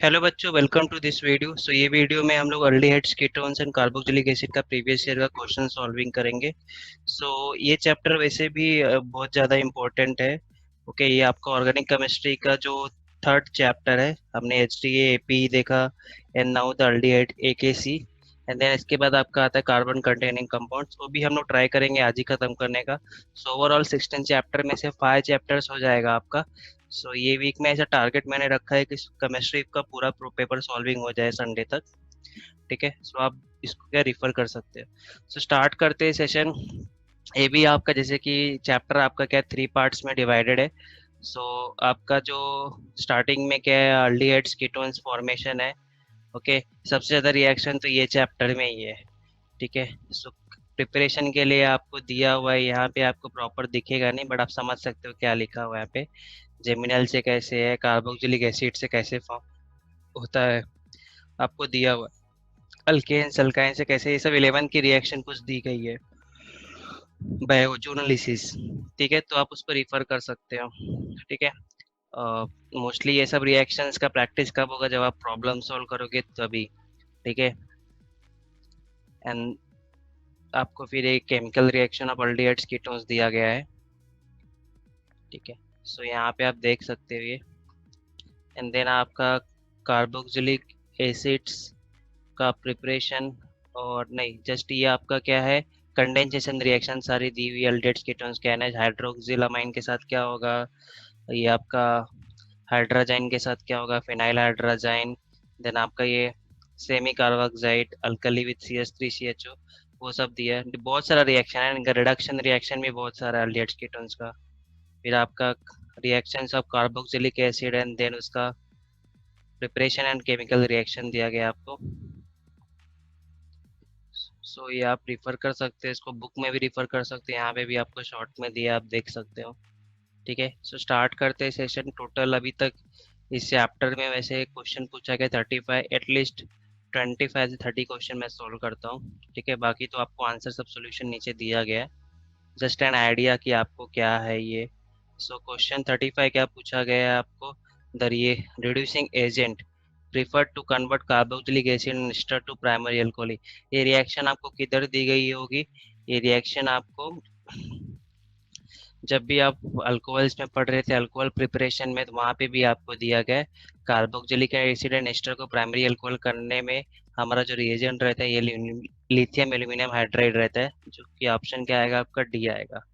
Hello बच्चों, welcome to this video. ये video में हम लोग aldehydes, ketones and carboxylic acid का प्रीवियस ईयर का क्वेश्चन सॉल्विंग करेंगे। ये चैप्टर वैसे भी बहुत ज़्यादा इम्पोर्टेंट है। ओके, ये आपका ऑर्गेनिक केमिस्ट्री का जो थर्ड चैप्टर है। हमने एच डी ए पी देखा एंड नाउ द अल्डिहाइड ए के सी। एंड देन इसके बाद आपका आता है कार्बन कंटेनिंग कंपाउंड्स, वो भी हम लोग ट्राई करेंगे आज ही खत्म करने का। ओवरऑल 16 चैप्टर में से 5 चैप्टर्स हो जाएगा आपका। ये वीक में ऐसा टारगेट मैंने रखा है कि केमिस्ट्री का पूरा पेपर सॉल्विंग हो जाए संडे तक। ठीक है, आप इसको क्या रिफर कर सकते हैं। स्टार्ट करते हैं सेशन। ये भी आपका जैसे कि चैप्टर आपका क्या 3 पार्ट्स में डिवाइडेड है। आपका जो स्टार्टिंग में क्या है, अल्डिहाइड्स कीटोन्स फॉर्मेशन है। ओके, सबसे ज़्यादा रिएक्शन तो ये चैप्टर में ही है। ठीक है। प्रिपरेशन के लिए आपको दिया हुआ है, यहाँ पे आपको प्रॉपर दिखेगा नहीं बट आप समझ सकते हो क्या लिखा हुआ है यहाँ पे। जेमिनल से कैसे है, कार्बोक्सिलिक एसिड से कैसे फॉर्म होता है, आपको दिया हुआ है। अल्केन्स अल्काइन से कैसे, ये सब 11 की रिएक्शन कुछ दी गई है, बायोजोनलिसिस। ठीक है, तो आप उस पर रिफर कर सकते हो। ठीक है। मोस्टली ये सब रिएक्शंस का प्रैक्टिस कब होगा, जब आप प्रॉब्लम सॉल्व करोगे तभी। ठीक है। एंड आपको फिर एक chemical reaction of aldehydes ketones दिया गया है। ठीक है। यहाँ पे आप देख सकते हो ये। एंड देन आपका कार्बोक्सिलिक एसिड्स का प्रिपरेशन, और नहीं जस्ट ये आपका क्या है, कंडेंसेशन रिएक्शन सारी दी हुई अल्डेट्स कीटोन्स क्या है, हाइड्रोक्सिलामाइन के साथ क्या होगा, ये आपका हाइड्राजाइन के साथ क्या होगा, फिनाइल हाइड्राजाइन। देन आपका ये semi carboxide alkali with CH3CHO, वो सब दिया है। बहुत सारा रिएक्शन है इनका, रिडक्शन रिएक्शन भी बहुत सारा है अल्डेट्स कीटोन्स का। फिर आपका reactions of carboxylic acid and then उसका प्रिपरेशन एंड केमिकल रिएक्शन दिया गया आपको। ये आप रिफर कर सकते हैं, इसको बुक में भी रिफर कर सकते हैं, यहाँ पे भी आपको शॉर्ट में दिया, आप देख सकते हो। ठीक है। स्टार्ट करते हैं सेशन। टोटल अभी तक इस चैप्टर में वैसे क्वेश्चन पूछा गया 35, एटलीस्ट 25 से 30 क्वेश्चन मैं सोल्व करता हूँ। ठीक है, बाकी तो आपको आंसर सब सोल्यूशन नीचे दिया गया है, जस्ट एन आइडिया कि आपको क्या है ये। क्वेश्चन 35 क्या पूछा गया है आपको, द ये reducing agent preferred to convert carboxylic acid in ester to primary alcohol. ये रिएक्शन आपको किधर दी गई होगी, ये रिएक्शन आपको जब भी आप अल्कोहल्स में पढ़ रहे थे, अल्कोहल प्रिपरेशन में, तो वहाँ पे भी आपको दिया गया है कार्बोक्सिलिक एसिड एंड एस्टर को प्राइमरी अल्कोहल करने में हमारा जो रिएजेंट रहता है ये लिथियम एल्यूमिनियम हाइड्राइड रहता है, जो कि ऑप्शन क्या आएगा आपका, डी आएगा।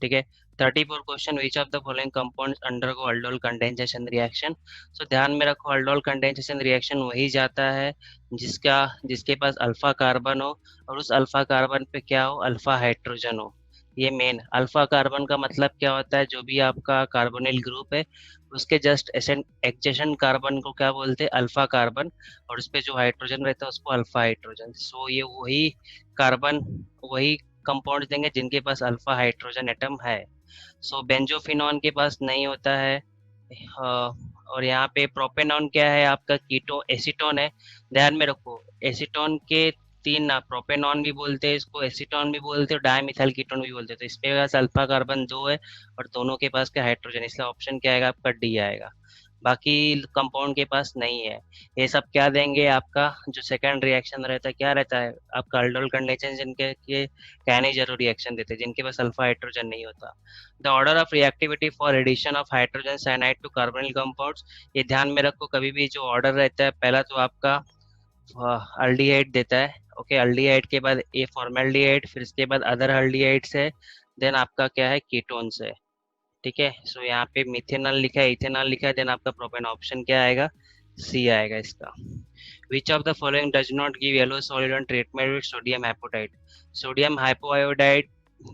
ठीक है। 34 question, which of the following compounds undergo aldol condensation reaction. ध्यान में रखो, अल्डोल कंडेंसेशन रिएक्शन वही जाता है जिसका जिसके पास अल्फा कार्बन हो और उस अल्फा कार्बन पे क्या हो, अल्फा हाइड्रोजन हो। ये मेन अल्फा कार्बन का मतलब क्या होता है, जो भी आपका कार्बोनिल ग्रुप है उसके जस्ट एडजेसेंट कार्बन को क्या बोलते हैं, अल्फा कार्बन। और उस पे जो हाइड्रोजन रहता है उसको अल्फा हाइड्रोजन। ये वही कार्बन, वही कंपाउंड देंगे जिनके पास अल्फा हाइड्रोजन एटम है। बेंजोफिनॉन के पास नहीं होता है। और यहाँ पे प्रोपेनॉन क्या है आपका, कीटो एसीटोन है। ध्यान में रखो, एसीटोन के तीन ना, प्रोपेनॉन भी बोलते हैं इसको, एसीटोन भी बोलते हैं, डायमिथाइल कीटोन भी बोलते हैं। तो इसके पास अल्फा कार्बन दो है और दोनों के पास क्या, हाइड्रोजन, इसलिए ऑप्शन क्या आएगा आपका, डी आएगा। बाकी कंपाउंड के पास नहीं है। ये सब क्या देंगे आपका, जो सेकंड रिएक्शन रहता है क्या रहता है आपका, अल्डोल कंडेंसेशन, जिनके के कहने जरूर रिएक्शन देते हैं जिनके पास अल्फा हाइड्रोजन नहीं होता। The order of reactivity for addition of hydrogen cyanide to carbonyl compounds, ये ध्यान में रखो, कभी भी जो ऑर्डर रहता है, पहला तो आपका अल्डिहाइड देता है। ओके, अल्डिहाइड के बाद ए फॉर्मेल्डिहाइड, फिर इसके बाद अदर अल्डिहाइड्स है, देन आपका क्या है, कीटोन्स है। ठीक है। यहाँ पे मिथेनॉल लिखा है, इथेनॉल लिखा है, देन आपका प्रोपेन, ऑप्शन क्या आएगा, सी आएगा इसका। Which of the following does not give yellow solid on treatment with sodium hypoiodite. Sodium hypoiodide,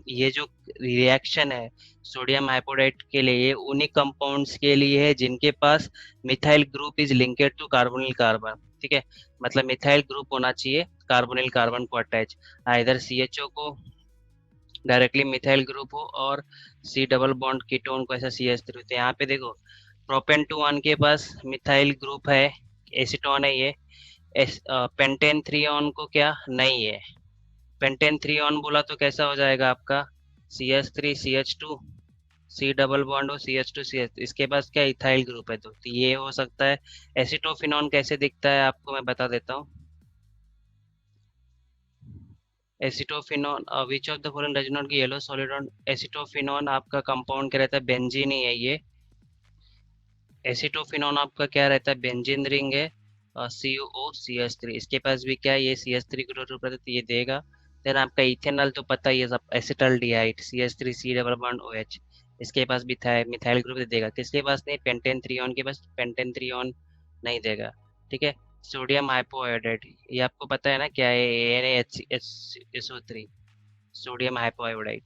ये जो रिएक्शन है सोडियम हाइपोटाइट के लिए, ये उन्हीं कंपाउंड्स के लिए है जिनके पास methyl group is linked to carbonyl carbon. ठीक है, मतलब मिथाइल ग्रुप होना चाहिए कार्बोनिल कार्बन को अटैच, आइदर CHO को डायरेक्टली मिथाइल ग्रुप हो और सी डबल बॉन्ड कीटोन को ऐसा CH3। तो यहाँ पे देखो, प्रोपेन टू वन के पास मिथाइल ग्रुप है, एसीटोन है ये। पेंटेन थ्री ऑन को क्या नहीं है, पेंटेन थ्री ऑन बोला तो कैसा हो जाएगा आपका, CH3 CH2 C double bond हो CH2 CH, इसके पास क्या इथाइल ग्रुप है, तो ये हो सकता है। एसिटोफिनॉन कैसे दिखता है आपको मैं बता देता हूँ। Acetophenone, which of the following does not give yellow solid on acetophenone, आपका कंपाउंड क्या रहता है, बेंजीन ही है ये। एसिटोफिनॉन आपका क्या रहता है, बेंजीन रिंग है, CuO CH3, इसके पास भी क्या है, ये CH3 ग्रुप रहता है, तो ये देगा। देन आपका इथेनॉल तो पता ही है सब, acetaldehyde CH3 C double bond OH, इसके पास भी था मिथाइल ग्रुप देगा। किसके पास नहीं, पेंटेन थ्रियोन के पास पेंटेन थ्रियोन नहीं देगा। ठीक है। सोडियम हाइपोआयोडाइड, ये आपको पता है ना क्या है, NaHSO3, सोडियम हाइपोआयोडाइड।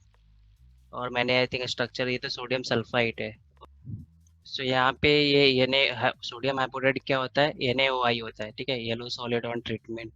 और मैंने आई थिंक स्ट्रक्चर, ये तो सोडियम सल्फाइड है। सो यहाँ पे ये सोडियम हाइपोक्लोराइड क्या होता है, NaOI होता है। ठीक है, येलो सॉलिड ऑन ट्रीटमेंट।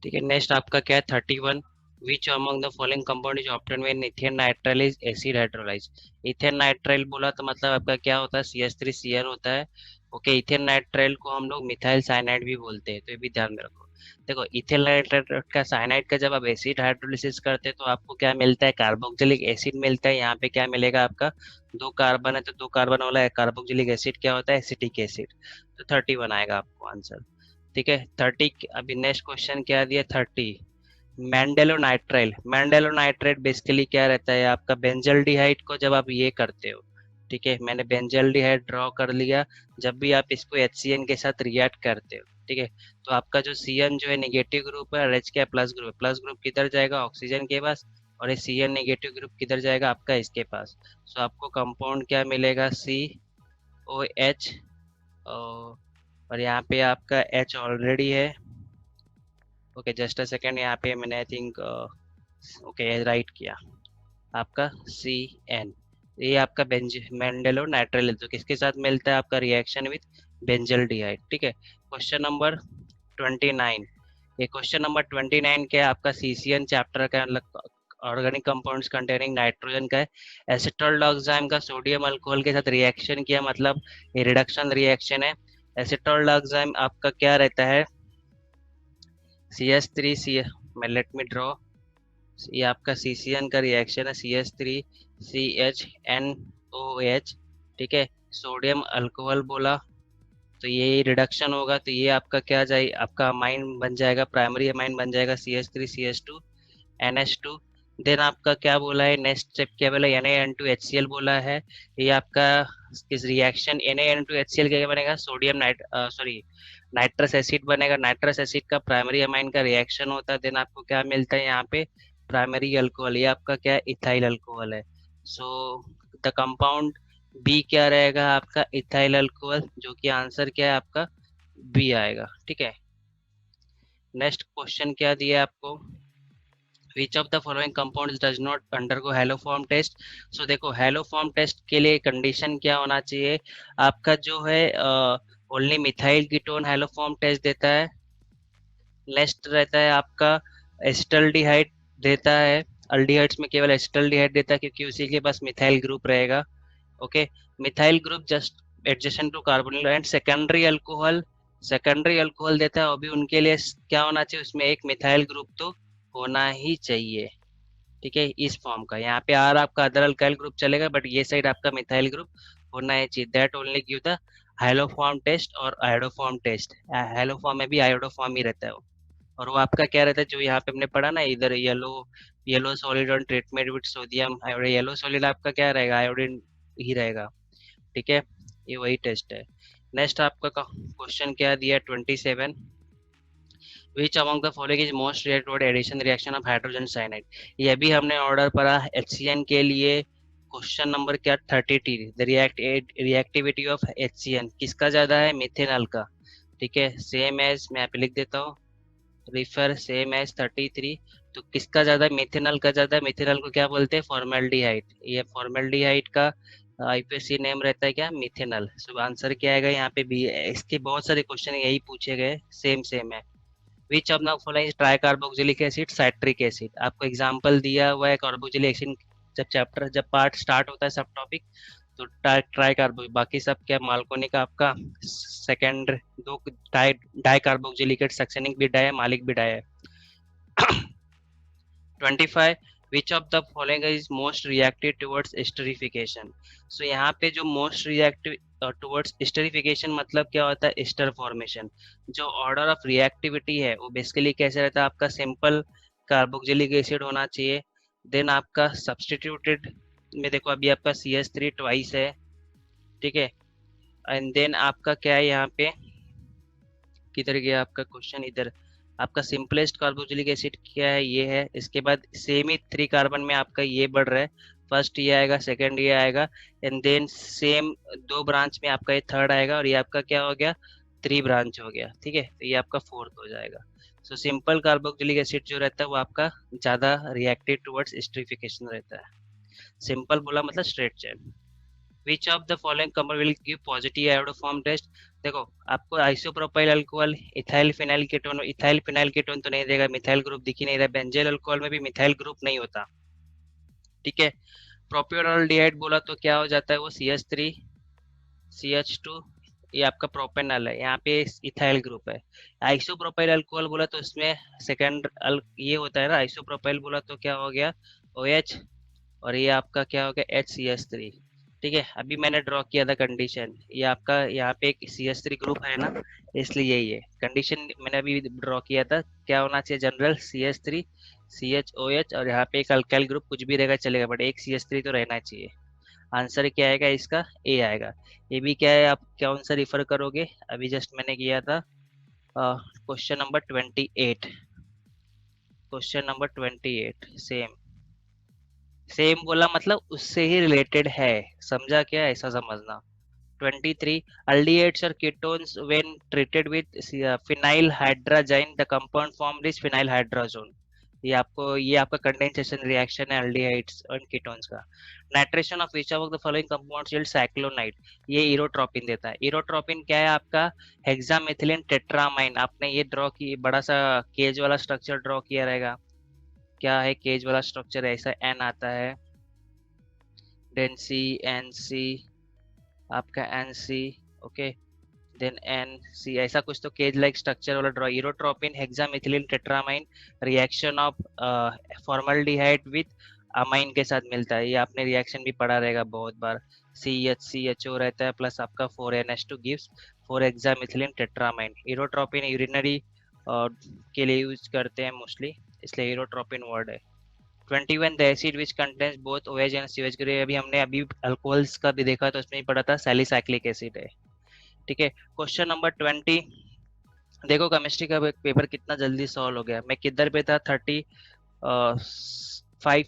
ठीक है, नेक्स्ट आपका क्या है 31, विच among the following compound is obtained when ethane nitrile is acid hydrolyse. Ethane nitrile बोला तो मतलब आपका क्या होता है, CH3Cl होता है। ओके, इथेन नाइट्राइल को हम लोग मिथाइल साइनाइड भी बोलते हैं, तो ये भी ध्यान में रखो। देखो, इथेन नाइट्राइल का साइनाइड का जब आप एसिड हाइड्रोलिसिस करते हैं तो आपको क्या मिलता है, कार्बोक्सिलिक एसिड मिलता है। यहाँ पे क्या मिलेगा आपका, दो कार्बन है तो दो कार्बन वाला है कार्बोक्सिलिक एसिड क्या होता है, एसिटिक एसिड। तो 31 आएगा आपको आंसर। ठीक है 30। अभी नेक्स्ट क्वेश्चन क्या दिया 30, मैंडेलोनाइट्राइल। मैंडेलोनाइट्राइट बेसिकली क्या रहता है आपका, बेंजल्डिहाइड को जब आप ये करते हो, ठीक है, मैंने बेंजल्डिहाइड ड्रॉ कर लिया। जब भी आप इसको HCN के साथ रिएक्ट करते हो, ठीक है, तो आपका जो CN जो है नेगेटिव ग्रुप है और H क्या प्लस ग्रुप है, प्लस ग्रुप किधर जाएगा, ऑक्सीजन के पास, और ये CN नेगेटिव ग्रुप किधर जाएगा आपका, इसके पास। सो आपको कंपाउंड क्या मिलेगा, COH, और यहाँ पे आपका H ऑलरेडी है। ओके जस्ट अ सेकेंड, यहाँ पे मैंने आई थिंक ओके राइट किया, आपका CN, ये आपका बेंज मेंडेलो नाइट्राइल, तो किसके साथ मिलता है आपका, रिएक्शन विथ बेंजल्डिहाइड। ठीक है, क्वेश्चन नंबर 29। ये क्वेश्चन नंबर 29 क्या है आपका, CCN चैप्टर का, ऑर्गेनिक कंपाउंड्स कंटेनिंग नाइट्रोजन का है। एसिटोल्डोक्साइम का सोडियम अल्कोहल के साथ रिएक्शन किया, मतलब ये रिडक्शन रिएक्शन है। एसिटोल्डोक्साइम आपका क्या रहता है, CH3 मैं लेट मी ड्रॉ, ये आपका CCN का रिएक्शन है, CH3CHNOH। ठीक है, सोडियम अल्कोहल बोला, तो ये रिडक्शन होगा, तो ये आपका क्या जाए, आपका अमाइन बन जाएगा, प्राइमरी अमाइन बन जाएगा CH3CH2NH2। देन आपका क्या बोला है, नेक्स्ट स्टेप क्या बोला, Na2HCl बोला है। ये आपका किस रिएक्शन, Na2HCl क्या बनेगा, sodium night sorry nitrous acid बनेगा। नाइट्रस एसिड का प्राइमरी अमाइन का रिएक्शन होता है। देन आपको क्या मिलता है यहाँ पे, प्राइमरी अल्कोहल, ये आपका क्या है, इथाइल अल्कोहल है। सो द कंपाउंड बी क्या रहेगा आपका, इथाइल अल्कोहल, जो कि आंसर क्या है आपका बी आएगा। ठीक है, नेक्स्ट क्वेश्चन क्या दिया है आपको, which of the following compounds does not undergo haloform test. So देखो, हैलोफॉर्म टेस्ट के लिए कंडीशन क्या होना चाहिए आपका, जो है only methyl ketone haloform test देता है। नेक्स्ट रहता है आपका एसिटल्डिहाइड देता है, अल्डिहाइड्स में केवल एसिटल्डिहाइड देता है क्योंकि उसी के पास मिथाइल ग्रुप रहेगा। Okay, methyl group just adjacent to carbonyl, and secondary alcohol, secondary alcohol देता है, अभी उनके लिए क्या होना चाहिए, उसमें एक मिथाइल ग्रुप तो होना ही चाहिए। ठीक है, इस फॉर्म का, यहाँ पे आर आपका अदर अल्काइल ग्रुप चलेगा, बट ये साइड आपका मिथाइल ग्रुप होना ही चाहिए। That only give the haloform test और आयोडोफॉर्म टेस्ट। हाइलोफॉर्म में भी आयोडोफॉर्म ही रहता है वो। और वो आपका क्या रहता है, जो यहाँ पे हमने पढ़ा ना इधर, yellow yellow solid on treatment with sodium iodine, yellow solid आपका क्या रहेगा, आयोडीन ही रहेगा। ठीक है, ये वही टेस्ट है। नेक्स्ट आपका क्वेश्चन क्या दिया 27, which among the following is most react toward addition reaction of hydrogen cyanide. ये भी हमने ऑर्डर पढ़ा HCN के लिए। क्वेश्चन नंबर क्या 32, द रिएक्टिविटी ऑफ HCN किसका ज्यादा है, मिथेनॉल का। ठीक है, सेम एज मैं यहाँ पे लिख देता हूँ, रिफर सेम एज 33। तो किसका ज्यादा, मिथेनॉल का ज्यादा। मिथेनॉल को क्या बोलते हैं, फॉर्मेल्डिहाइड, ये फॉर्मेल्डिहाइड का IPSC नेम रहता है क्या, मिथेनॉल। सो आंसर क्या आएगा यहाँ पे भी, इसके बहुत सारे क्वेश्चन यही पूछे गए, सेम सेम है। विच of the following try carboxylic acid citric acid, आपको एग्जांपल दिया हुआ है कार्बोक्सिलिक एसिड, जब पार्ट स्टार्ट होता है सब टॉपिक, तो ट्राई कार्बो, बाकी सब क्या, माल्कोनिक आपका सेकेंड, दो डाई डाई कार्बोक्सिलिक सक्सेनिक भी डाई है, मालिक भी डाई है। 25, which of the following is most reactive towards esterification. So यहाँ पे जो मोस्ट रिएक्टिव टुवर्ड्स एस्टरिफिकेशन मतलब क्या होता है, एस्टर फॉर्मेशन। जो ऑर्डर ऑफ रिएक्टिविटी है वो बेसिकली कैसे रहता है, आपका सिंपल कार्बोक्सिलिक एसिड होना चाहिए, देन आपका सब्सटीट्यूटेड में देखो अभी आपका CH3 ट्वाइस है, ठीक है, एंड देन आपका क्या है यहाँ पे, किधर गया आपका क्वेश्चन, इधर आपका सिंपलेस्ट कार्बोक्सिलिक एसिड क्या है, ये है। इसके बाद सेम ही 3 कार्बन में आपका ये बढ़ रहा है, फर्स्ट ये आएगा, सेकंड ये आएगा, एंड देन सेम 2 ब्रांच में आपका ये थर्ड आएगा, और ये आपका क्या हो गया, 3 ब्रांच हो गया, ठीक है, तो ये आपका फोर्थ हो जाएगा। सो सिंपल कार्बोक्सिलिक एसिड जो रहता है वो आपका ज़्यादा रिएक्टिव टुवर्ड्स एस्टरिफिकेशन रहता है। सिंपल बोला मतलब straight chain. Which of the following compound will give positive iodoform test. देखो आपको isopropyl alcohol, ethyl phenyl ketone, ethyl phenyl ketone तो नहीं देगा, मिथाइल ग्रुप दिख ही नहीं रहा, बेंजेल अल्कोहल में भी मिथाइल ग्रुप नहीं होता, ठीक है। प्रोपियोनॉल्डिहाइड बोला तो क्या हो जाता है वो, CH3 CH2, ये आपका प्रोपेनॉल है, यहाँ पे इथाइल ग्रुप है। आइसोप्रोपाइल अल्कोहल बोला तो इसमें सेकेंड ये होता है ना, आइसोप्रोपाइल बोला तो क्या हो गया, OH, और ये आपका क्या हो गया, HCH3, ठीक है। अभी मैंने ड्रॉ किया था कंडीशन, ये आपका यहाँ पे एक CH3 ग्रुप है ना, इसलिए यही है कंडीशन मैंने अभी ड्रॉ किया था, क्या होना चाहिए, जनरल CH3 CHOH, और यहाँ पे एक अल्काइल ग्रुप कुछ भी रहेगा चलेगा, बट एक CH3 तो रहना चाहिए। आंसर क्या आएगा इसका, ए आएगा। ये भी क्या है, आप कौन सा रिफर करोगे, अभी जस्ट मैंने किया था question number 28, question number 28 same, same बोला मतलब उससे ही रिलेटेड है, समझा क्या, ऐसा समझना। 23 aldehydes or ketones when treated with phenyl hydrazine the compound formed is phenyl hydrazone। ये आपका कंडेंसेशन रिएक्शन है aldehydes और कीटोन्स का। Nitration of which of the following compounds yield cyclonite, ये इरोट्रोपिन देता है। इरोट्रोपिन क्या है आपका, हेक्सामेथिलीन टेट्रामाइन। आपने ये ड्रॉ की, बड़ा सा केज वाला स्ट्रक्चर ड्रॉ किया रहेगा, क्या है केज वाला स्ट्रक्चर, ऐसा एन आता है, देन CNC, आपका NC, ओके, देन NC, ऐसा कुछ तो केज लाइक स्ट्रक्चर वाला draw. Urotropine hexamethylene tetramine reaction of formaldehyde with amine के साथ मिलता है, ये आपने रिएक्शन भी पढ़ा रहेगा बहुत बार। CHCHO रहता है प्लस आपका 4NH2 गिव्स 4 हेक्सामिथिलीन टेट्रामाइन। इरोट्रोपिन यूरिनरी के लिए यूज करते हैं मोस्टली, इसलिए इरोट्रोपिन वर्ड है। 21 the acid which contains both OH and CH group, अभी हमने अभी अल्कोहल्स का भी देखा तो उसमें ही पढ़ा था, सैलिसाइक्लिक एसिड है, ठीक है। क्वेश्चन नंबर 20, देखो केमिस्ट्री का पेपर कितना जल्दी सॉल्व हो गया, मैं किधर पे था 35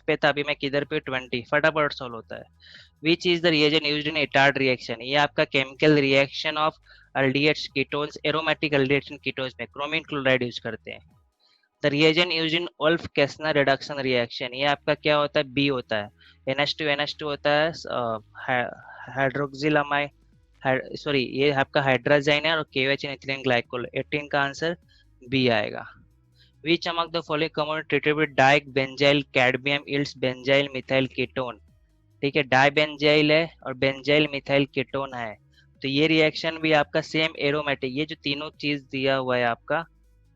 पे था, अभी मैं किधर पे 20, फटाफट सॉल्व होता है। Which is the reagent used in Etard reaction, ये आपका chemical reaction of aldehydes ketones, aromatic aldehydes ketones में क्रोमिन क्लोराइड यूज करते हैं। The reagent used in Wolff Kishner reduction reaction, ये आपका क्या होता है, बी होता है। NH2 होता है, हाइड्रोक्सिलामाइड, सॉरी ये आपका हाइड्राजाइन है, और KOH एथिलीन ग्लाइकोल, 18 का आंसर बी आएगा। Which among the following compound treated with di benzyl cadmium yields benzyl methyl ketone, ठीक है, डाई बेंजाइल है और बेंजाइल मिथाइल कीटोन है, तो ये रिएक्शन भी आपका सेम एरोमेटिक, ये जो तीनों चीज दिया हुआ है आपका,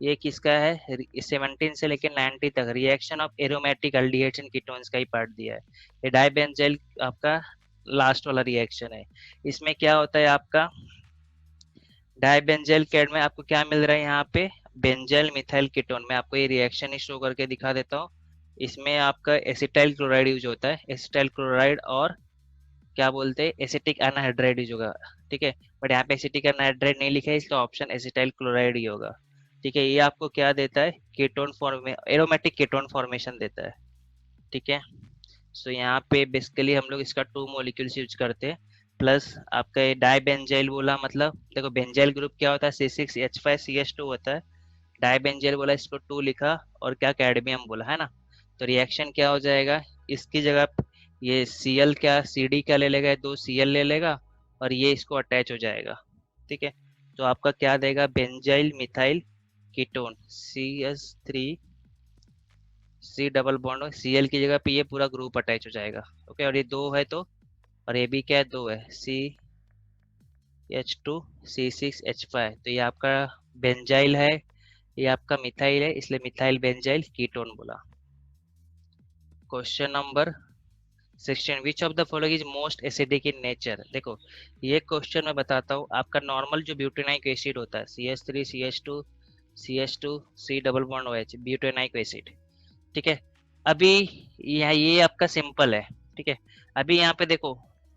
ये किसका है, 17 से लेकर 90 तक reaction of aromatic aldehydes and ketones का ही पार्ट दिया है। ये डाई बेंजाइल आपका लास्ट वाला रिएक्शन है। इसमें क्या होता है आपका, डाइबेंजाइल कैड में आपको क्या मिल रहा है यहाँ पे, बेंजाइल मिथाइल कीटोन। मैं आपको ये रिएक्शन शो करके दिखा देता हूँ। इसमें आपका एसिटाइल क्लोराइड यूज होता है, एसिटाइल क्लोराइड, और क्या बोलते हैं एसिटिक एनहाइड्राइड यूज होगा, ठीक है, बट यहाँ पे एसिटिक एनहाइड्राइड नहीं लिखा है, इसका ऑप्शन एसिटाइल क्लोराइड ही होगा, ठीक है। ये आपको क्या देता है, कीटोन फॉर्मे एरोमेटिक कीटोन फॉर्मेशन देता है, ठीक है। सो यहाँ पे बेसिकली हम लोग इसका 2 मॉलिक्यूल्स यूज करते हैं, प्लस आपका ये डाई बेंजाइल बोला, मतलब देखो बेंजाइल ग्रुप क्या होता है, C6H5CH2 होता है, डाई बेंजाइल बोला इसको 2 लिखा, और क्या कैडमियम बोला है ना, तो रिएक्शन क्या हो जाएगा, इसकी जगह ये Cl क्या CD क्या ले लेगा, 2 Cl ले लेगा, और ये इसको अटैच हो जाएगा, ठीक है। तो आपका क्या देगा, benzyl methyl ketone CH3 C double bond, Cl की जगह पे ये पूरा ग्रुप अटैच हो जाएगा, ओके, और ये 2 है तो, और ये भी क्या है, 2 है, CH2C6H5, तो ये आपका बेंजाइल है, ये आपका मिथाइल है, इसलिए मिथाइल बेंजाइल कीटोन बोला। Question number 16, which of the following is most acidic in nature. देखो ये क्वेश्चन मैं बताता हूँ। आपका नॉर्मल जो ब्यूटेनाइक एसिड होता है CH3 CH2 C double bond OH, butanoic acid, ठीक है। अभी यहाँ ये आपका सिंपल है, ठीक है। अभी यहाँ पे देखो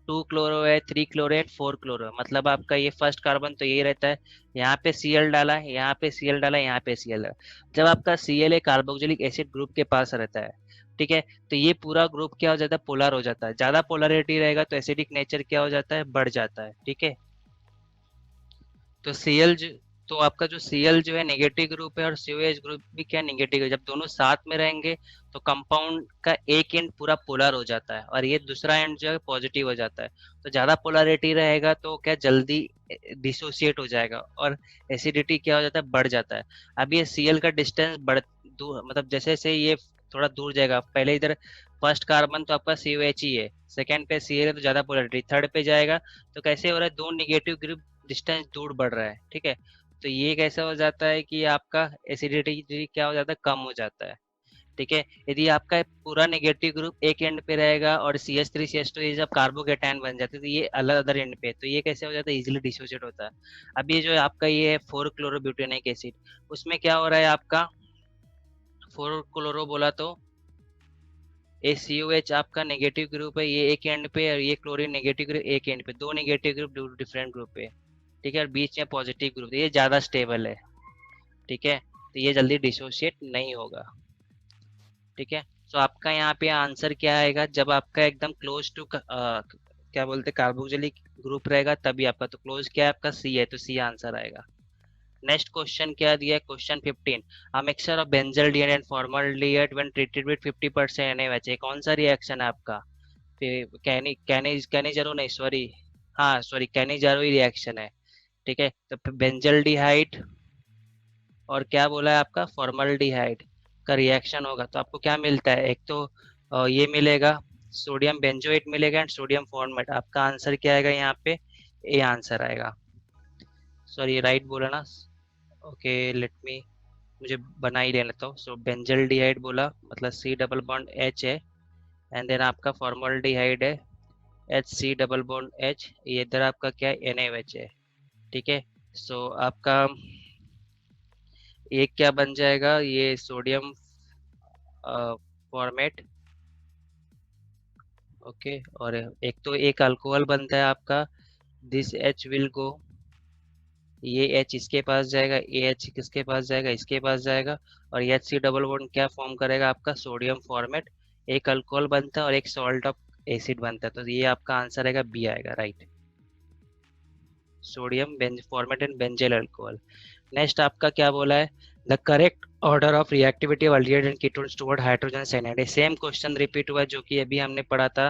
2 क्लोरो है, 3 क्लोरो है, 4 क्लोरो है, मतलब आपका ये फर्स्ट कार्बन तो यही रहता है। यहाँ पे Cl डाला है, यहाँ पे Cl डाला है, यहाँ पे Cl है। जब आपका Cl एक कार्बोक्सिलिक एसिड ग्रुप के पास रहता है, ठीक है, तो ये पूरा ग्रुप क्या हो जाता है, पोलर हो जाता है। ज्यादा पोलरिटी रहेगा तो एसिडिक नेचर क्या हो जाता है, बढ़ जाता है, ठीक है। तो तो आपका जो Cl जो है नेगेटिव ग्रुप है और COH ग्रुप भी क्या नेगेटिव है। जब दोनों साथ में रहेंगे तो कंपाउंड का एक एंड पूरा पोलर हो जाता है और ये दूसरा एंड जो है पॉजिटिव हो जाता है। तो ज्यादा पोलरिटी रहेगा तो क्या जल्दी डिसोसिएट हो जाएगा और एसिडिटी क्या हो जाता है, बढ़ जाता है। अब ये Cl का डिस्टेंस बढ़ दूर, मतलब जैसे जैसे ये थोड़ा दूर जाएगा, पहले इधर फर्स्ट कार्बन तो आपका COH ही है, सेकंड पे Cl है तो ज्यादा पोलरिटी, थर्ड पे जाएगा तो कैसे हो रहा है, दो नेगेटिव ग्रुप डिस्टेंस दूर बढ़ रहा है, ठीक है। तो ये कैसा हो जाता है कि आपका एसिडिटी क्या हो जाता है, कम हो जाता है, ठीक है। यदि आपका पूरा नेगेटिव ग्रुप एक एंड पे रहेगा और CH3 CH2 ये जब कार्बोकेटायन बन जाते हैं तो ये अलग अदर एंड पे, तो ये कैसे हो जाता है, इजिली डिसोसिएट होता है। अब ये जो है आपका ये है 4 क्लोरोब्यूटेनिक एसिड, उसमें क्या हो रहा है आपका 4 क्लोरो बोला तो ये COH आपका नेगेटिव ग्रुप है, ये एक एंड पे, और ये क्लोरीन नेगेटिव ग्रुप एक एंड पे, दो नेगेटिव ग्रुप डिफरेंट ग्रुप पे, ठीक है। और बीच में पॉजिटिव ग्रुप, ये ज्यादा स्टेबल है, ठीक है। तो ये जल्दी डिसोशिएट नहीं होगा, ठीक है। तो आपका यहाँ पे आंसर क्या आएगा, जब आपका एकदम क्लोज टू क्या बोलते कार्बोक्सिलिक ग्रुप रहेगा तभी आपका, तो क्लोज क्या है आपका C है, तो C आंसर आएगा। नेक्स्ट क्वेश्चन क्या दिया है, question 15, a mixture of benzaldehyde and formaldehyde when treated with 50% NaOH, कौन सा रिएक्शन है आपका, कैनिजारो नहीं, सॉरी, हाँ सॉरी, कैनिजारो ही रिएक्शन है, ठीक है। तो बेंजल्डिहाइड और क्या बोला है आपका फॉर्मल्डिहाइड का रिएक्शन होगा तो आपको क्या मिलता है, एक तो ये मिलेगा सोडियम बेंजोएट मिलेगा एंड सोडियम फॉर्मेट। आपका आंसर क्या आएगा यहाँ पे, ए आंसर आएगा। सॉरी राइट बोला ना, ओके लेट मी, मुझे बना ही लेना था। सो बेंजल्डिहाइड बोला मतलब C डबल बॉन्ड H है, एंड देन आपका फॉर्मल्डिहाइड है HC डबल बॉन्ड H, ये इधर आपका क्या है NaOH है, ठीक है। सो आपका एक क्या बन जाएगा, ये सोडियम फॉर्मेट, ओके। और एक तो एक अल्कोहल बनता है आपका, दिस H विल गो, ये H इसके पास जाएगा, ये H किसके पास जाएगा, इसके पास जाएगा, और ये HC डबल बॉन्ड क्या फॉर्म करेगा आपका सोडियम फॉर्मेट, एक अल्कोहल बनता है और एक सॉल्ट ऑफ एसिड बनता है, तो ये आपका आंसर आएगा बी आएगा, right, sodium benzoate and benzyl alcohol. Next आपका क्या बोला है, the correct order of reactivity of aldehyde and ketones toward hydrogen cyanide. Same question repeat हुआ जो कि अभी हमने पढ़ा था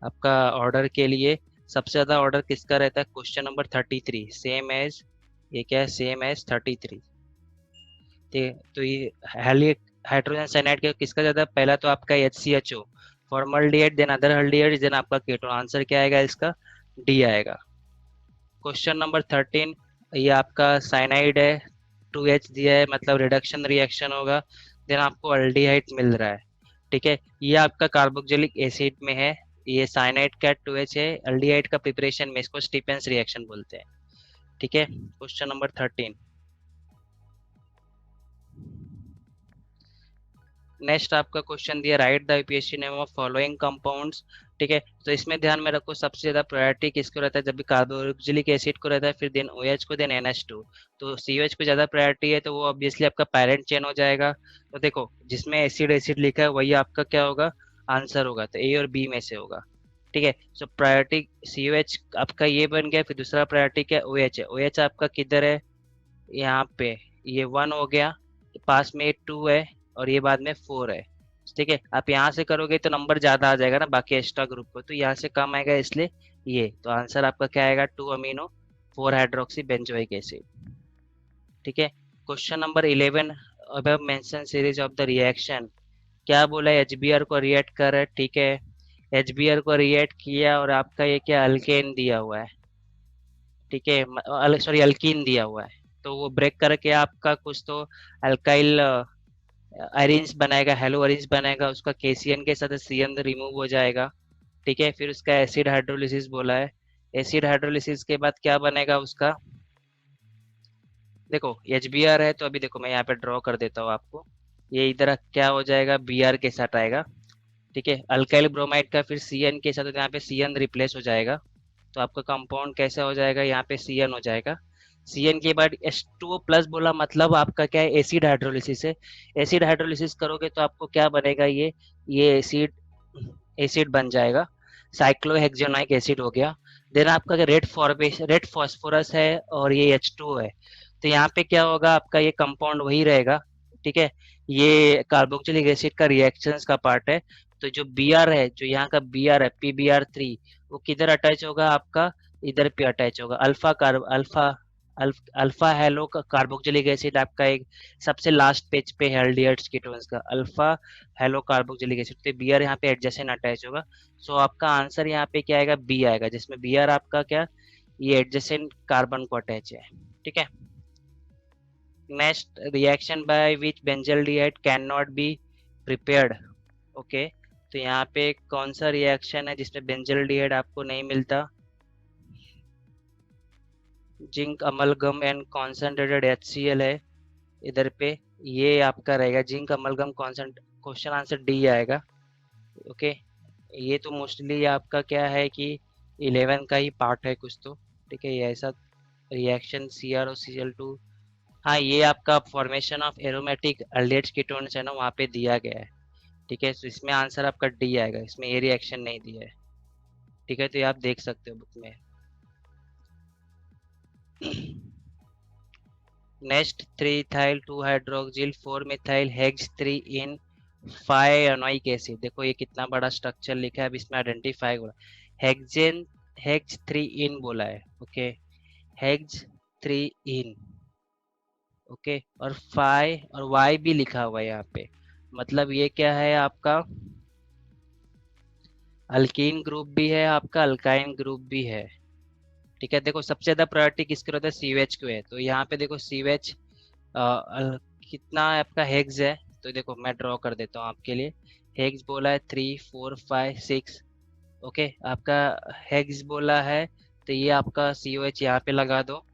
आपका ऑर्डर के लिए। सबसे ज्यादा ऑर्डर किसका रहता है, क्वेश्चन नंबर 33, सेम एज, ये क्या है, सेम एज 33, ठीक है। तो ये हाइड्रोजन साइनाइड का किसका ज्यादा, पहला तो आपका HCHO, formaldehyde, then other hydrazide, then आपका कीटोन, आंसर क्या आएगा इसका, डी आएगा। क्वेश्चन नंबर 13, ये आपका साइनाइड है, 2H दिया है मतलब रिडक्शन रिएक्शन होगा, देन आपको अल्डिहाइड मिल रहा है, ठीक है। ये आपका कार्बोक्सिलिक एसिड में है, ये साइनाइड का 2H है, अल्डिहाइड का प्रिपरेशन में इसको स्टीफेंस रिएक्शन बोलते हैं, ठीक है। क्वेश्चन नंबर 13, नेक्स्ट आपका क्वेश्चन दिया, right the UPSC name of following compounds, ठीक है। तो इसमें ध्यान में रखो सबसे ज्यादा प्रायोरिटी किसको रहता है, जब भी कार्बोक्सिलिक एसिड को रहता है, फिर देन OH को, देन NH2। तो COH को ज्यादा प्रायोरिटी है तो वो ऑब्वियसली आपका पैरेंट चेन हो जाएगा। तो देखो जिसमें एसिड एसिड लिखा है वही आपका क्या होगा, आंसर होगा, तो A और B में से होगा, ठीक है। सो प्रायोरिटी COH आपका ये बन गया, फिर दूसरा प्रायोरिटी क्या OH है, OH आपका किधर है, यहाँ पे, ये 1 हो गया, पास में 2 है और ये बाद में 4 है, ठीक है। आप यहाँ से करोगे तो नंबर ज्यादा आ जाएगा ना बाकी एक्स्ट्रा ग्रुप को, तो यहाँ से कम आएगा, इसलिए ये, तो आंसर आपका क्या आएगा, 2 अमीनो 4 हाइड्रोक्सी बेंजोइक एसिड, ठीक है। Question number 11, above mention series of the reaction, क्या बोला है, HBr को रिएक्ट कर रहा है, ठीक है। HBr को रिएक्ट किया और आपका ये क्या अल्केन दिया हुआ है, ठीक है, सॉरी अल्कीन दिया हुआ है, तो वो ब्रेक करके आपका कुछ तो अल्काइल अरेंज बनाएगा, हेलो अरेंज बनाएगा, उसका केसीएन के साथ सीएन रिमूव हो जाएगा। ठीक है, फिर उसका एसिड हाइड्रोलिसिस बोला है। एसिड हाइड्रोलिसिस के बाद क्या बनेगा उसका, देखो एचबीआर है तो अभी देखो मैं यहाँ पे ड्रॉ कर देता हूँ आपको। ये इधर क्या हो जाएगा, बीआर के साथ आएगा। ठीक है, अल्काइल ब्रोमाइड का फिर सीएन के साथ, तो यहाँ पे सीएन रिप्लेस हो जाएगा। तो आपका कंपाउंड कैसा हो जाएगा, यहाँ पे सीएन हो जाएगा। सीएन के बाद H2O प्लस बोला, मतलब आपका क्या है, एसिड हाइड्रोलिसिस है। एसिड हाइड्रोलिसिस करोगे तो आपको क्या बनेगा, ये एसिड एसिड बन जाएगा, साइक्लोहेक्सेनोइक एसिड हो गया। देन आपका रेड फॉर्मेशन, रेड फॉस्फोरस है और ये H2O है। तो यहाँ पे क्या होगा, आपका ये कंपाउंड वही रहेगा। ठीक है, ये कार्बोक्सिलिक एसिड का रिएक्शंस का पार्ट है। तो जो बी आर है, जो यहाँ का बी आर है, PbR3, वो किधर अटैच होगा आपका, इधर पे अटैच होगा। अल्फा हेलो का कार्बोक्सिलिक एसिड आपका एक सबसे लास्ट पेज पे है एल्डिहाइड्स कीटोन्स का, अल्फा हेलो कार्बोक्सिलिक एसिड। तो बी आर यहाँ पे एडजेसेंट अटैच होगा। सो आपका आंसर यहाँ पे क्या आएगा, बी आएगा, जिसमें बी आर आपका क्या, ये एडजेसेंट कार्बन को अटैच है। ठीक है, next, reaction by which benzaldehyde can not be prepared. Okay, तो यहाँ पे कौन सा रिएक्शन है जिसमें बेंजल्डिहाइड आपको नहीं मिलता, zinc amalgam and concentrated HCl है इधर पे। ये आपका रहेगा zinc amalgam concentrated, question answer D आएगा। ओके, ये तो मोस्टली आपका क्या है कि 11 का ही पार्ट है कुछ तो। ठीक है, ये ऐसा रिएक्शन CrOCl2। हाँ, ये आपका formation of aromatic aldehyde ketones है ना, वहाँ पे दिया गया है। ठीक है, तो इसमें आंसर आपका डी आएगा, इसमें ये रिएक्शन नहीं दिया है। ठीक है, तो ये आप देख सकते हो बुक में। Next, 3 ethyl 2 hydroxyl 4 methyl hex 3 इन 5 एसिड। देखो ये कितना बड़ा स्ट्रक्चर लिखा है, अब इसमें आइडेंटिफाई हो रहा है। हेक्सेन हेक्स 3 इन बोला है। ओके, हेक्स 3 इन। ओके, और 5 और वाई भी लिखा हुआ है यहाँ पे, मतलब ये क्या है आपका, अल्कीन ग्रुप भी है आपका, अल्काइन ग्रुप भी है। ठीक है, देखो सबसे ज्यादा प्रायोरिटी किसके होता है, सीवेच को है। तो यहाँ पे देखो सीवेच कितना आपका हेग्स है, तो देखो मैं ड्रॉ कर देता हूँ आपके लिए। हेग्स बोला है 3 4 5 6। ओके, आपका हेग्स बोला है, तो ये आपका COH यहाँ पे लगा दो।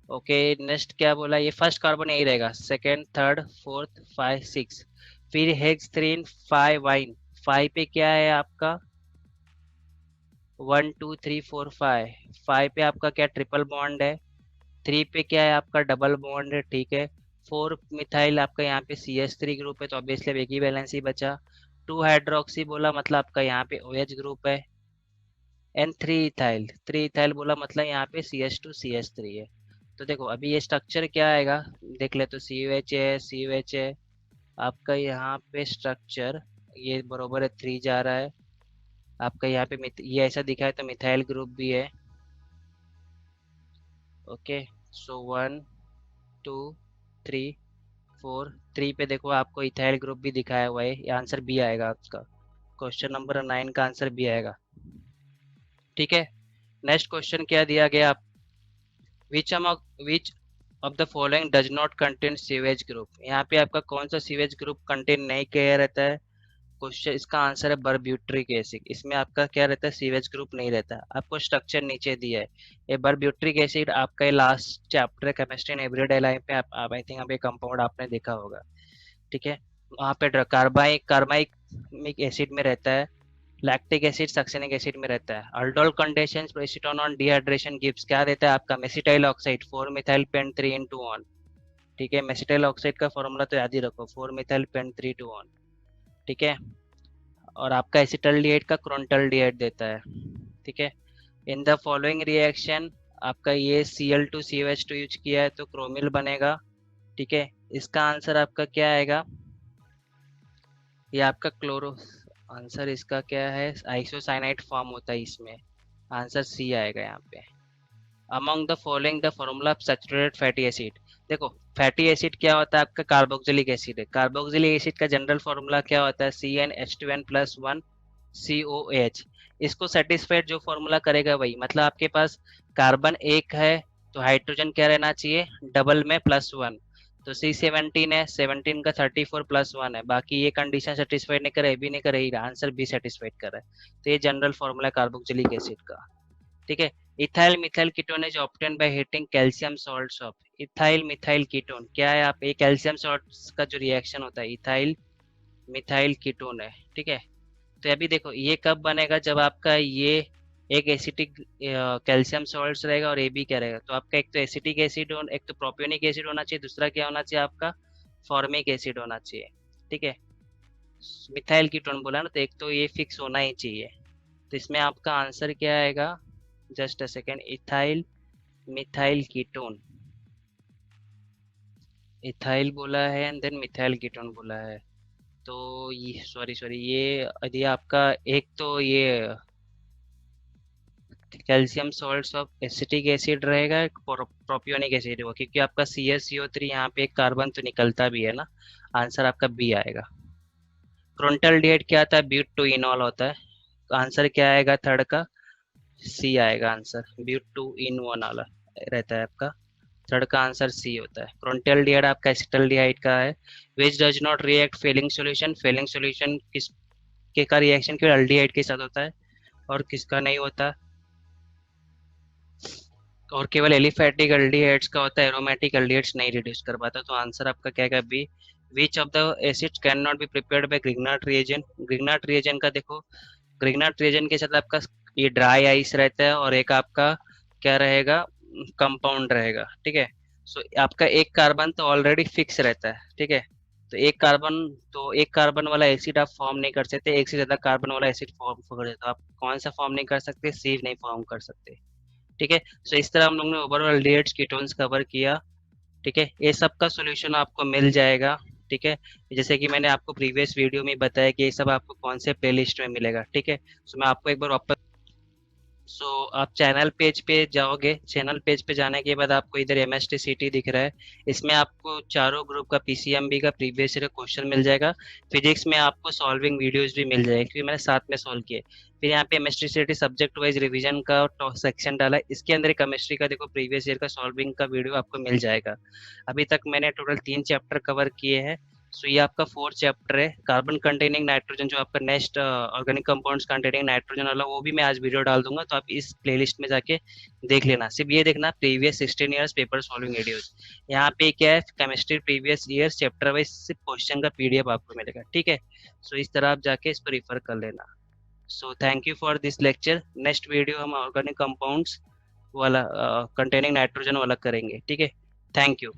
ओके, नेक्स्ट क्या बोला, ये फर्स्ट कार्बन यही रहेगा, सेकेंड थर्ड फोर्थ 5 6। फिर हेक्स 3 5 वाइन, 5 पे क्या है आपका, 1 2 3 4 5। 5 पे आपका क्या ट्रिपल बॉन्ड है, 3 पे क्या है आपका डबल बॉन्ड है। ठीक है, 4 मिथाइल आपका यहाँ पे CH3 ग्रुप है, तो ऑब्वियसली अब एक ही वैलेंस ही बचा। 2 हाइड्रोक्सी बोला, मतलब आपका यहाँ पे OH ग्रुप है। एंड 3 इथाइल बोला, मतलब यहाँ पे CH2 CH3 है। तो देखो अभी ये स्ट्रक्चर क्या आएगा, देख ले, तो COH है, COH है आपका यहाँ पे स्ट्रक्चर, ये बरोबर है 3 जा रहा है आपका यहाँ पे ये ऐसा दिखा है, तो मिथाइल ग्रुप भी है। ओके, सो 1 2 3 4, 3 पे देखो आपको इथाइल ग्रुप भी दिखाया हुआ है, ये आंसर बी आएगा आपका, क्वेश्चन नंबर 9 का आंसर बी आएगा। ठीक है, नेक्स्ट क्वेश्चन क्या दिया गया, विच of the following does not contain sewage group. यहाँ पे आपका कौन सा सीवेज ग्रुप कंटेन नहीं किया रहता है, क्वेश्चन इसका आंसर है बरब्यूट्रिक एसिड। इसमें आपका क्या रहता है, सीवेज ग्रुप नहीं रहता। आपको स्ट्रक्चर नीचे दिया है, ये बरब्यूट्रिक एसिड आपका last chapter chemistry in everyday life पे आप आई थिंक अभी कंपाउंड आपने देखा होगा। ठीक है, वहाँ पे कार्बाइक एसिड में रहता है, लैक्टिक एसिड सक्सेनिक एसिड में रहता है। Aldol conditions acetone on dehydration gives क्या देता है आपका, mesityl oxide 4 methyl pent 3 ene 2 one. ठीक है, मेसिटाइल ऑक्साइड का फॉर्मूला तो याद ही रखो, 4 मिथाइल पेंट 3 2 ऑन। ठीक है, और आपका एसिटल्डिहाइड का क्रोनटल्डिहाइड देता है। ठीक है, इन द फॉलोइंग रिएक्शन आपका ये Cl2COH2 यूज किया है तो क्रोमिल बनेगा। ठीक है, इसका आंसर आपका क्या आएगा, ये आपका क्लोरो, आंसर इसका क्या है, आइसोसाइनाइड फॉर्म होता है इसमें, आंसर सी आएगा यहाँ पे। Among the following the formula of saturated fatty acid. देखो फैटी एसिड क्या होता है आपका, कार्बोक्सिलिक एसिड है। कार्बोक्सिलिक एसिड का जनरल फॉर्मूला क्या होता है, CnH2n+1 COH। इसको सेटिस्फाइड जो फॉर्मूला करेगा वही, मतलब आपके पास कार्बन एक है तो हाइड्रोजन क्या रहना चाहिए, डबल में +1। तो C17 है, 17 का 34+1 है, बाकी ये कंडीशन सेटिस्फाइड नहीं करे, ए भी नहीं करे, आंसर बी सेटिस्फाइड कर रहा है। तो ये जनरल फॉर्मूला कार्बोक्सिलिक एसिड का। ठीक है। Ethyl methyl ketone is obtain by heating calcium salts of. Ethyl methyl ketone क्या है? आप ये कैल्शियम सॉल्ट्स का जो रिएक्शन होता है इथाइल मिथाइल कीटोन है। ठीक है। तो अभी देखो ये कब बनेगा, जब आपका ये एक एसिटिक कैल्शियम सॉल्ट्स रहेगा और ए बी क्या रहेगा, तो आपका एक तो एसिटिक एसिड एक तो प्रोपियोनिक एसिड होना चाहिए, दूसरा क्या होना चाहिए आपका फॉर्मिक एसिड होना चाहिए। ठीक है। मिथाइल कीटोन बोला ना, तो एक तो ये फिक्स होना ही चाहिए। तो इसमें आपका आंसर क्या आएगा? Just a second. Ethyl methyl ketone, ethyl बोला है एंड देन मिथाइल कीटोन बोला है। तो ये सॉरी सॉरी, ये यदि आपका एक तो ये calcium salts of acetic acid रहेगा, एक प्रोपियोनिक एसिड होगा, क्योंकि आपका CaCO3 यहाँ पे एक कार्बन तो निकलता भी है ना। आंसर आपका बी आएगा। क्रोंटल्डिहाइड क्या आता है? ब्यूट टू इनॉल होता है। तो आंसर क्या आएगा थर्ड का? सी आएगा answer, but two in one वाला रहता है आपका। थर्ड का आंसर सी होता है। क्रोंटल्डिहाइड आपका एसिटल्डिहाइड का है। Which does not react Fehling solution, Fehling solution किस के का रिएक्शन केवल अल्डिहाइड के साथ होता है और किसका नहीं होता? और केवल एलिफैटिक एल्डिहाइड्स का होता है, एरोमेटिक एल्डिहाइड्स नहीं रिड्यूस कर पाता। तो आंसर आपका क्या है? B. Which of the acids can not be prepared by Grignard reagent. Grignard reagent का देखो, ग्रिग्नार्ड रिएजेंट के साथ आपका ये ड्राई आइस रहता है और एक आपका क्या रहेगा? कंपाउंड रहेगा। ठीक है। सो आपका एक कार्बन तो ऑलरेडी फिक्स रहता है। ठीक है। तो एक कार्बन वाला एसिड आप फॉर्म नहीं कर सकते, एक से ज्यादा कार्बन वाला एसिड फॉर्म कर सकते, तो आप कौन सा फॉर्म नहीं कर सकते? सी नहीं फॉर्म कर सकते। ठीक है। सो इस तरह हम लोग ने ओवरऑल एल्डिहाइड्स कीटोन्स कवर किया। ठीक है। ये सब का सॉल्यूशन आपको मिल जाएगा। ठीक है। जैसे कि मैंने आपको प्रीवियस वीडियो में बताया कि ये सब आपको कौन से प्लेलिस्ट में मिलेगा। ठीक है। सो मैं आपको एक बार वापस सो आप चैनल पेज पे जाओगे, चैनल पेज पे जाने के बाद आपको इधर MSTCT दिख रहा है। इसमें आपको चारों ग्रुप का PCMB का प्रीवियस ईयर क्वेश्चन मिल जाएगा। फिजिक्स में आपको सॉल्विंग वीडियोस भी मिल जाएगी, क्योंकि मैंने साथ में सॉल्व किए। फिर यहाँ पे MSTCT सब्जेक्ट वाइज रिवीजन का सेक्शन डाला है, इसके अंदर केमिस्ट्री का देखो प्रीवियस ईयर का सॉल्विंग का वीडियो आपको मिल जाएगा। अभी तक मैंने टोटल 3 चैप्टर कवर किए हैं। सो ये आपका 4th चैप्टर है, कार्बन कंटेनिंग नाइट्रोजन, जो आपका next organic compounds containing nitrogen वाला, वो भी मैं आज वीडियो डाल दूंगा, तो आप इस प्लेलिस्ट में जाके देख लेना। सिर्फ ये देखना previous 16 years paper solving videos. यहाँ पे क्या है, chemistry previous years chapter wise सिर्फ क्वेश्चन का PDF आपको मिलेगा। ठीक है। सो इस तरह आप जाके इसको रिफर कर लेना। So thank you for this lecture. Next video हम ऑर्गेनिक कंपाउंड्स वाला कंटेनिंग नाइट्रोजन वाला करेंगे। ठीक है। Thank you.